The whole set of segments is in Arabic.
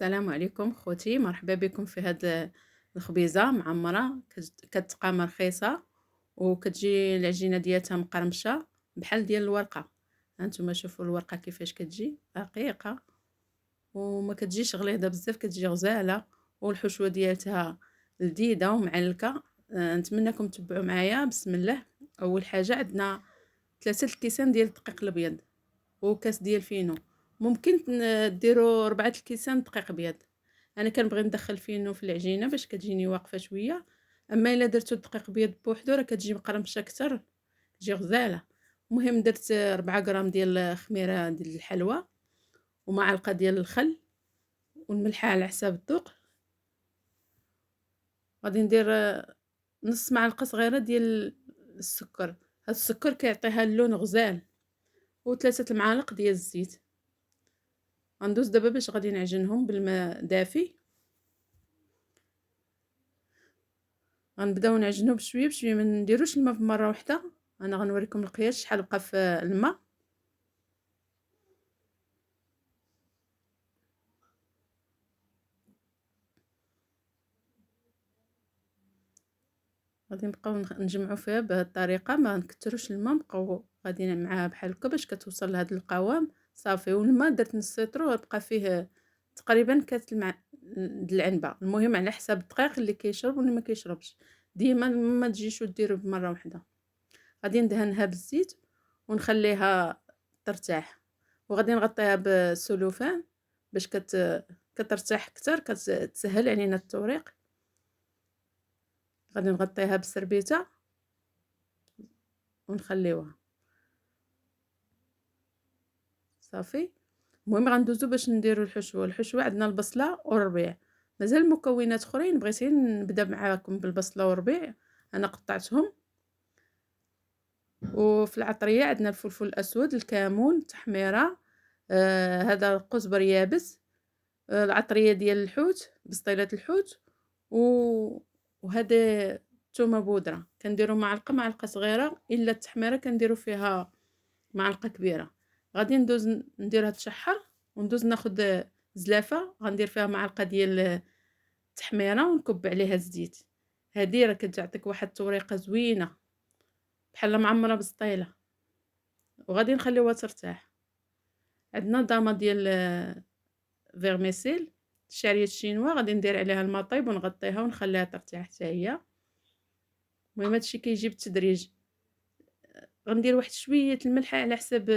السلام عليكم خوتي، مرحبا بكم في هاد الخبيزة معمرة كتقام رخيصة وكتجي العجينة ديالتها مقرمشة بحال ديال الورقة. هانتوما شوفوا الورقة كيفاش كتجي رقيقة وما كتجيش غليظة بزاف، كتجي غزالة والحشوة ديالتها لذيذة ومعلكة. نتمنىكم تتبعوا معايا. بسم الله. اول حاجة عندنا 3 الكيسان ديال الدقيق الابيض وكاس ديال فينو. ممكن ديروا 4 الكيسان دقيق ابيض. انا كنبغي ندخل فينو في العجينه باش كتجيني واقفه شويه، اما الا درتو الدقيق ابيض بوحدو راه كتجي مقرمشه اكثر، تجي غزاله. المهم درت 4 غرام ديال خميره ديال الحلوى ومعلقه ديال الخل والملح على حساب الذوق. غادي ندير نص معلقه صغيره ديال السكر. هاد السكر كيعطيها اللون غزال، و3 المعالق ديال الزيت. غندوز دابا باش غادي نعجنهم بالماء دافي. غنبداو نعجنو بشويه بشويه، ما نديروش الماء في مره واحده. انا غنوريكم القياس شحال بقى في الماء. غادي نبقاو نجمعوا فيها بهذه الطريقه، ما نكثروش الماء، نبقاو غاديين معاها بحال هكا باش كتوصل لهذا القوام صافي. والماء درت نص لتر بقى فيه تقريبا كاس د العنبه. المهم على حساب الدقيق اللي كيشرب واللي ما كيشربش، ديما ما تجيش وديروا بمره واحده. غادي ندهنها بالزيت ونخليها ترتاح، وغادي نغطيها بالسلوفان باش كترتاح اكثر، كتسهل علينا التوريق. غادي نغطيها بالسربيته ونخليوها صافي. المهم غندوزو باش نديرو الحشوه عندنا البصله والربيع. مازال مكونات اخرين، بغيت نبدا معاكم بالبصله والربيع، انا قطعتهم. وفي العطريه عندنا الفلفل الاسود، الكمون، التحميره، هذا القزبر يابس، العطريه ديال الحوت، بسطيلات الحوت، وهذا الثومه بودره كنديروا معلقه صغيره، الا التحميره كنديروا فيها معلقه كبيره. غادي ندوز نديرها تشحر، وندوز ناخذ زلافه غندير فيها معلقه ديال التحميره ونكب عليها الزيت. هذه راه كتعطيك واحد التوريقه زوينه بحال معمره بسطيله. وغادي نخليوها ترتاح. عندنا ضامه ديال فيرميسيل، الشعريه الشينوا، غادي ندير عليها الماء طيب ونغطيها ونخليها ترتاح حتى هي. المهم هادشي كيجي بالتدريج. غندير واحد شويه الملح على حساب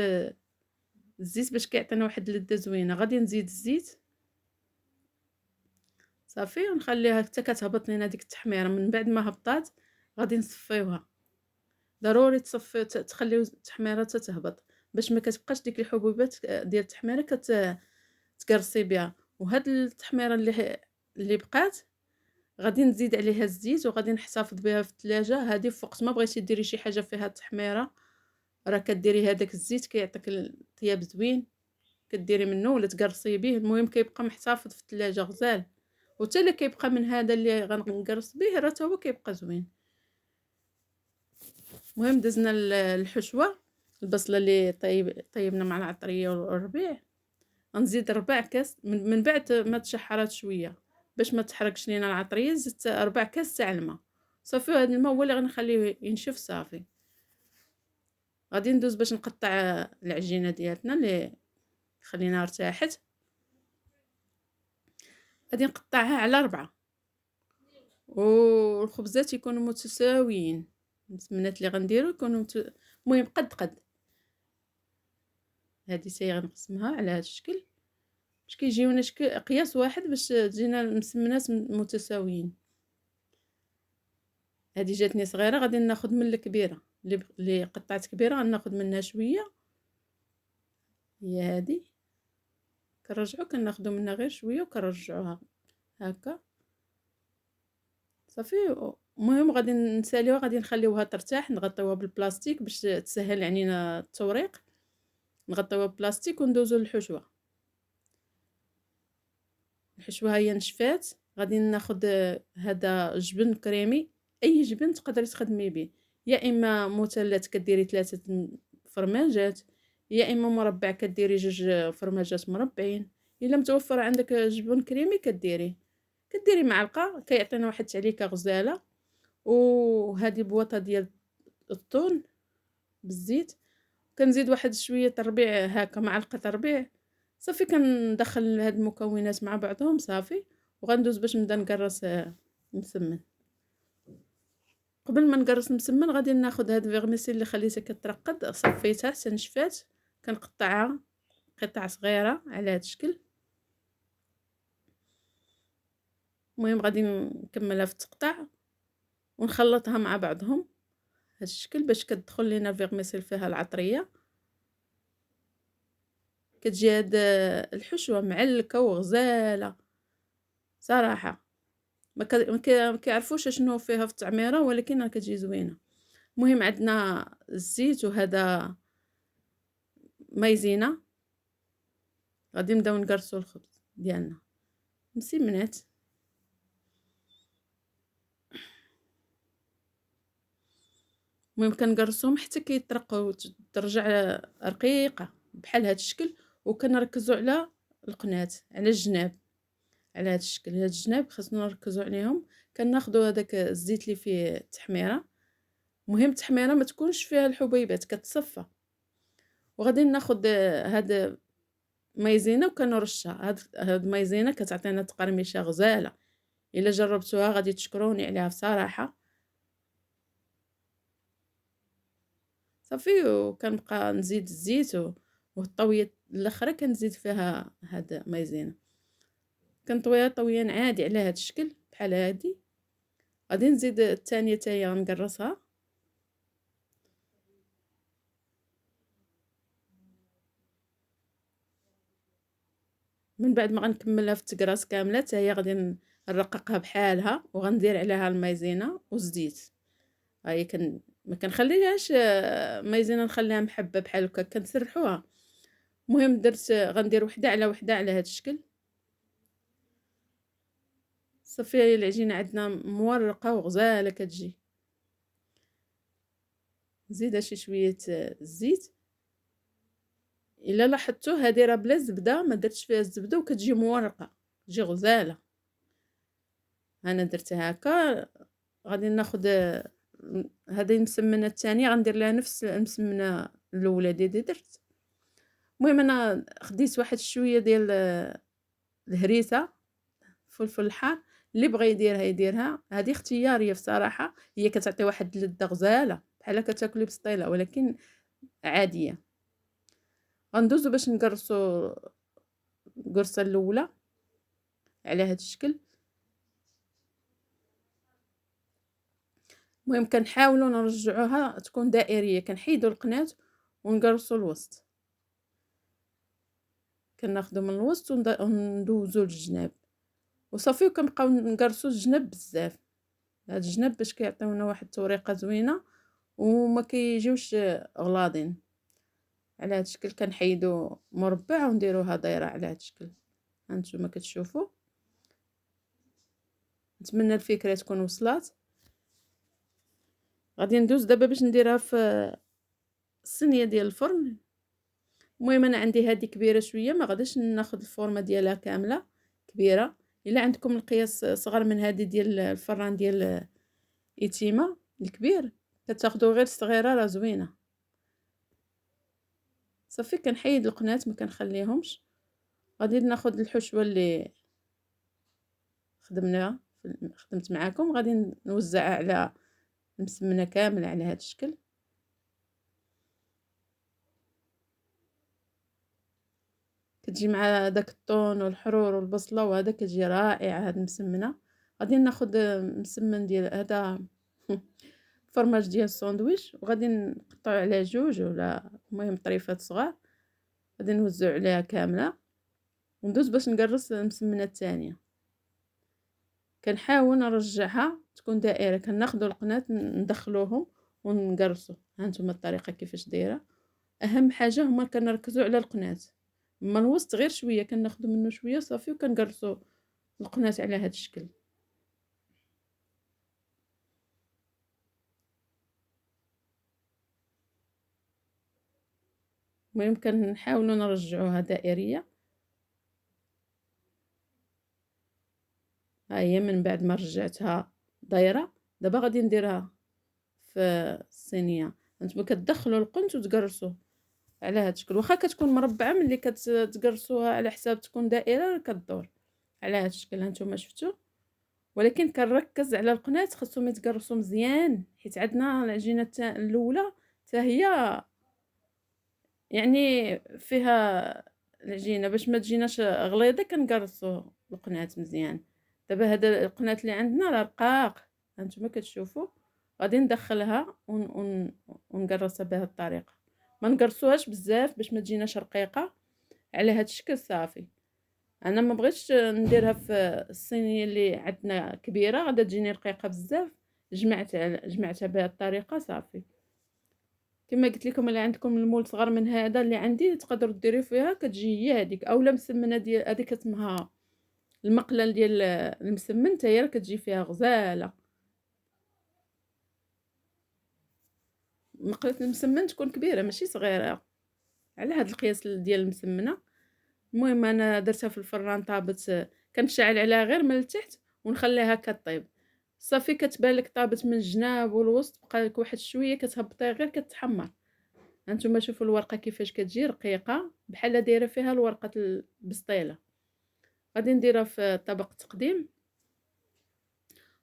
الزيت باش كيعطينا واحد اللذه زوينه. غادي نزيد الزيت صافي ونخليها حتى كتهبط لينا ديك التحميره. من بعد ما هبطات غادي نصفيوها. ضروري تصفي تخليو التحميره تهبط باش ما كتبقاش ديك الحبوبات ديال التحميره تقرصي بها. وهاد التحميره اللي بقات غادي نزيد عليها الزيت وغادي نحتفظ بها في الثلاجه. هذه في وقت ما بغيتي ديري شي حاجه فيها التحميره راه كديري هذاك الزيت كيعطيك الطياب زوين، كديري منه ولا تقرصي به. المهم كيبقى محتفظ في الثلاجه غزال. وحتى اللي كيبقى من هذا اللي غنقرص به راه حتى هو كيبقى زوين. المهم دزنا الحشوه، البصله اللي طيبنا مع العطريه والربيع. غنزيد ربع كاس من بعد ما تشحرات شويه باش ما تحرقش لينا العطريه. زدت 4 كاس تاع الماء صافي. هذا الماء هو اللي غنخليه ينشف صافي. غادي ندوز باش نقطع العجينه ديالتنا اللي خليناها ارتاحت. غادي نقطعها على 4 والخبزات يكونوا متساويين. المسمنات اللي غنديروا يكونوا المهم قد هذه سي غنقسمها على هذا الشكل باش كيجيونا شكل قياس واحد باش تجينا المسمنات متساويين. هذه جاتني صغيره، غادي ناخذ من الكبيره اللي قطعت كبيره غناخذ منها شويه. هي هذه كنرجعوا كناخذوا منها غير شويه وكنرجعوها هكا صافي. المهم غادي نساليوها، غادي نخليوها ترتاح، نغطيوها بالبلاستيك باش تسهل علينا التوريق. نغطيوها بالبلاستيك وندوزو للحشوه. الحشوه هي نشفات. غادي ناخذ هذا جبن كريمي، اي جبن تقدري تخدمي به، يا اما مثلث كديري 3 فرماجات، يا اما مربع كديري 2 فرماجات مربعين، الا متوفر عندك جبن كريمي كديري معلقه، كيعطينا واحد التعليكه غزاله. وهذه بواطه ديال الطون بالزيت، كنزيد واحد شويه تربيع هكا، معلقه تربيع صافي. كندخل هاد المكونات مع بعضهم صافي، وغندوز باش نبدا نقرص مسمن. قبل ما نقرص مسمن غادي ناخذ هاد الفيغميسيل اللي خليتها كترقد، صفيتها حتى نشفات، كنقطعها قطع صغيره على هاد الشكل. المهم غادي نكملها في التقطاع ونخلطها مع بعضهم هاد الشكل باش كتدخل لينا الفيغميسيل فيها العطريه. كتجي هاد الحشوه معلكه وغزاله صراحه، ما كيعرفوش شنو فيها في التعميره، ولكن راه كتجي زوينه. المهم عندنا الزيت وهذا مايزينا، غادي نبداو نقرصوا الخبز ديالنا مسمنات. المهم كنقرصوهم حتى كيطرقوا ترجع رقيقه بحال هذا الشكل، وكنركزوا على القناه، على الجناب، على هذا الشكل. هاد الجناب خاصنا نركزوا عليهم. كناخذوا هذاك الزيت اللي فيه التحميره، مهم التحميره ما تكونش فيها الحبيبات، كتصفى. وغادي ناخذ هاد مايزينا وكنرشها. هاد مايزينا كتعطينا تقرميشه غزاله، الا جربتوها غادي تشكروني عليها بصراحه. صافي، وكنبقى نزيد الزيت والطويه الاخرى كنزيد فيها هاد مايزينا. كنطويها طويا عادي على هاد الشكل بحال هادي. غادي نزيد الثانيه حتى هي غنقرصها. من بعد ما غنكملها في التقراص كامله حتى هي غادي نرققها بحالها، وغندير عليها المايزينا والزيت. هاي ما كنخليهاش مايزينا، نخليها محبه بحال هكا كنسرحوها. المهم درت غندير وحده على وحده على هذا الشكل. صافي العجينه عندنا مورقه وغزاله كتجي. نزيدها شي شويه الزيت. الا لاحظتوا هذه راه بلا زبده، ما درتش فيها الزبده وكتجي مورقه، تجي غزاله. انا درتها هكا. غادي ناخذ هذه المسمنه الثانيه، غندير لها نفس المسمنه الاولى دي درت. المهم انا خديت واحد شويه ديال الهريسه، فلفل حار. اللي بغى يديرها يديرها، هذه اختياريه بصراحه. هي كتعطي واحد اللذه غزاله بحال كتاكلي بسطيله، ولكن عاديه. غندوزو باش نقرصو القرصه الاولى على هذا الشكل. المهم كنحاولوا نرجعوها تكون دائريه، كنحيدوا القنات ونقرصوا الوسط. كناخذوا من الوسط وندوزو للجناب وصافي. وكنبقاو نقرصوا الجناب بزاف، هاد الجناب باش كيعطيونا واحد التوريقه زوينه وما كيجيوش غلاضين. على هاد الشكل كنحيدوا مربع ونديروها دايره على هاد الشكل. هانتوما كتشوفوا. نتمنى الفكره تكون وصلات. غادي ندوز دابا باش نديرها في الصينيه ديال الفرن. المهم انا عندي هذه كبيره شويه، ما غاديش ناخذ الفورمه ديالها كامله كبيره. الا عندكم القياس صغر من هذه ديال الفران ديال ايتيما الكبير، كتاخذوا غير الصغيره راه زوينه. صافي كنحيد القنات ما كنخليهمش. غادي ناخذ الحشوه اللي خدمت معاكم، غادي نوزعها على المسمنه كامله على هذا الشكل. كتجي مع داك الطون والحرور والبصله، وهذا كتجي رائعه هاد المسمنه. غادي ناخذ مسمن ديال هذا فرماج ديال الساندويتش، وغادي نقطعو على جوج ولا المهم طريفات صغار. غادي نوزعو عليها كامله وندوز باش نقرص المسمنه الثانيه. كنحاول نرجعها تكون دائره، كناخذوا القنات ندخلوهم ونقرصوا. هانتوما الطريقه كيفاش دايره. اهم حاجه هما كنركزوا على القنات، اما الوسط غير شويه كناخذوا منه شويه صافي وكنقرصوا القنات على هذا الشكل. المهم كنحاولوا نرجعوها دائريه. ها هي من بعد ما رجعتها دايره. دابا غادي نديرها في الصينيه. هانتوما كتدخلوا القنت وتقرصوه على هاد الشكل، واخا كتكون مربعه ملي كتقرصوها على حساب تكون دائره كدور على هاد الشكل. هانتوما شفتوا، ولكن كنركز على القنات خاصهم يتقرصوا مزيان، حيت عندنا العجينه الاولى حتى هي يعني فيها العجينه باش ما تجيناش غليظه كنقرصوا القنات مزيان. دابا هذا القنات اللي عندنا راه رقاق، هانتوما كتشوفوا. غادي ندخلها ونقرصها بهذه الطريقه. ما نقرصوهاش بزاف باش ما تجيناش رقيقه على هذا الشكل صافي. انا ما بغيتش نديرها في الصينيه اللي عندنا كبيره غادا تجيني رقيقه بزاف. جمعتها بهذه الطريقه صافي. كما قلت لكم اللي عندكم المول صغر من هذا اللي عندي تقدروا ديروا فيها كتجي هي هذيك، اولا مسمنه ديال هذيك اسمها المقله ديال المسمن حتى هي كتجي فيها غزاله. مقله المسمن تكون كبيره ماشي صغيره على هذا القياس ديال المسمنه. المهم انا درتها في الفران طابت، كنشعل عليها غير من التحت ونخليها كطيب صافي. كتبان لك طابت من الجناب والوسط، بقى لك واحد شويه كتهبطيها غير كتحمر. هانتوما شوفوا الورقه كيفاش كتجي رقيقه بحال دايره فيها الورقه البسطيله. غادي نديرها في طبق تقديم،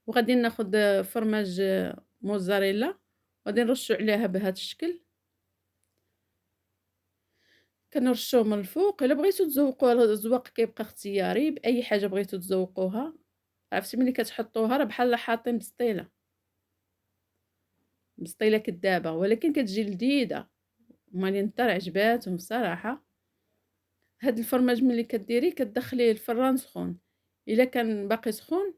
وغادي ناخذ فرماج موزاريلا غادي نرشوا عليها بهذا الشكل. كنرشوه من الفوق. الا بغيتو تزوقوها الزواق كيبقى اختياري باي حاجه بغيتو تزوقوها. عرفتي ملي كتحطوها راه بحال حاطين بسطيله كدابه، ولكن كتجي لذيذه. مالي الدار عجباتهم صراحه. هاد الفرماج ملي كديريه كتدخليه الفران سخون، الا كان باقي سخون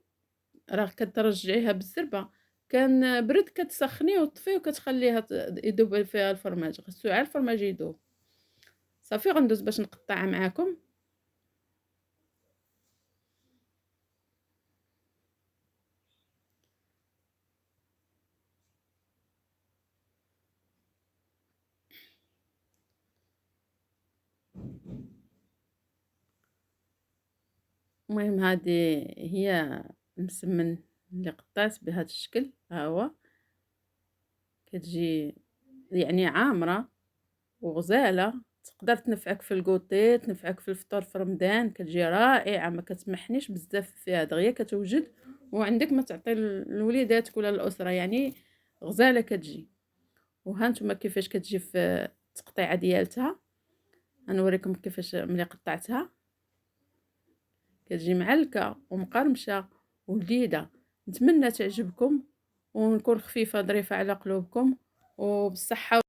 راه كترجعيها بالزربه، كان برد كتسخنيه وتطفيه وكتخليها يذوب فيها الفرماج. خصو عا الفرماج يذوب صافي. غندوز باش نقطعها معاكم. المهم هذه هي المسمن اللي قطعت بهذا الشكل. ها هو كتجي يعني عامره وغزاله، تقدر تنفعك في الكوطي، تنفعك في الفطور في رمضان. كتجي رائعه ما كتمحنيش بزاف فيها، دغيا كتوجد وعندك ما تعطي لوليداتك ولا الاسره، يعني غزاله كتجي. وهانتوما كيفاش كتجي في التقطيعه ديالتها. غنوريكم كيفاش ملي قطعتها كتجي معلكه ومقرمشه ولذيذه. نتمنى تعجبكم ونكون خفيفه ظريفه على قلوبكم وبالصحه.